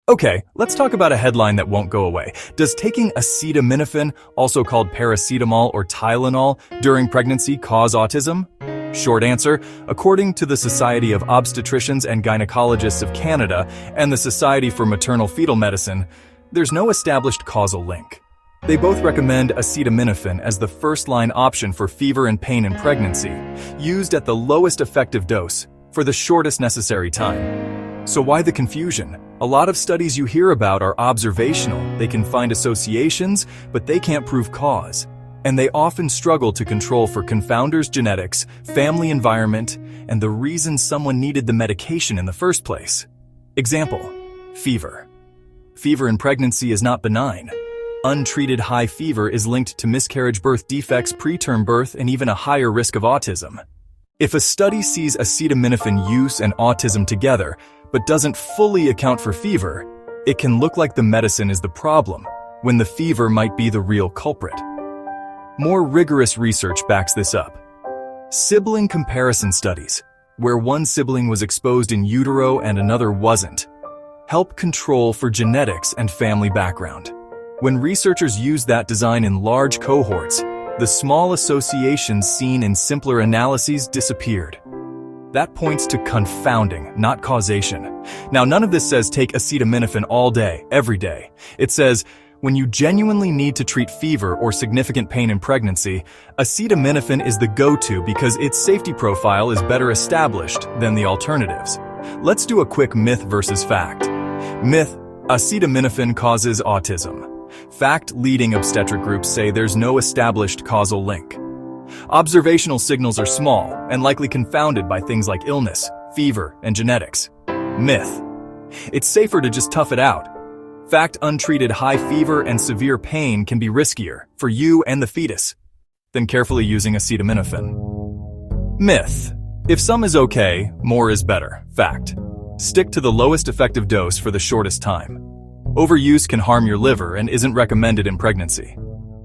Okay, let's talk about a headline that won't go away. Does taking acetaminophen, also called paracetamol or Tylenol, during pregnancy cause autism? Short answer, according to the Society of Obstetricians and Gynecologists of Canada and the Society for Maternal Fetal Medicine, there's no established causal link. They both recommend acetaminophen as the first-line option for fever and pain in pregnancy, used at the lowest effective dose for the shortest necessary time. So why the confusion? A lot of studies you hear about are observational. They can find associations, but they can't prove cause. And they often struggle to control for confounders, genetics, family environment, and the reason someone needed the medication in the first place. Example, fever. Fever in pregnancy is not benign. Untreated high fever is linked to miscarriage, birth defects, preterm birth, and even a higher risk of autism. If a study sees acetaminophen use and autism together, but doesn't fully account for fever, it can look like the medicine is the problem, when the fever might be the real culprit. More rigorous research backs this up. Sibling comparison studies, where one sibling was exposed in utero and another wasn't, help control for genetics and family background. When researchers used that design in large cohorts, the small associations seen in simpler analyses disappeared. That points to confounding, not causation. Now, none of this says take acetaminophen all day, every day. It says, when you genuinely need to treat fever or significant pain in pregnancy, acetaminophen is the go-to because its safety profile is better established than the alternatives. Let's do a quick myth versus fact. Myth: acetaminophen causes autism. Fact: leading obstetric groups say there's no established causal link. Observational signals are small and likely confounded by things like illness, fever, and genetics. Myth: it's safer to just tough it out. Fact: untreated high fever and severe pain can be riskier for you and the fetus than carefully using acetaminophen. Myth: if some is okay, more is better. Fact: stick to the lowest effective dose for the shortest time. Overuse can harm your liver and isn't recommended in pregnancy.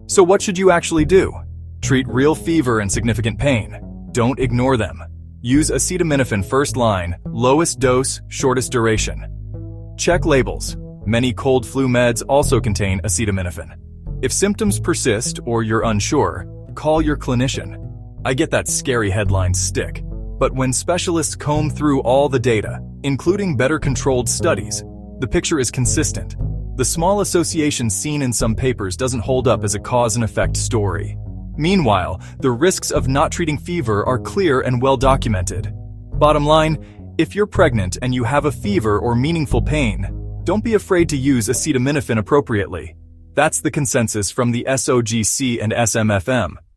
So what should you actually do? Treat real fever and significant pain. Don't ignore them. Use acetaminophen first line, lowest dose, shortest duration. Check labels. Many cold flu meds also contain acetaminophen. If symptoms persist or you're unsure, call your clinician. I get that scary headlines stick, but when specialists comb through all the data, including better controlled studies, the picture is consistent. The small association seen in some papers doesn't hold up as a cause and effect story. Meanwhile, the risks of not treating fever are clear and well documented. Bottom line, if you're pregnant and you have a fever or meaningful pain, don't be afraid to use acetaminophen appropriately. That's the consensus from the SOGC and SMFM.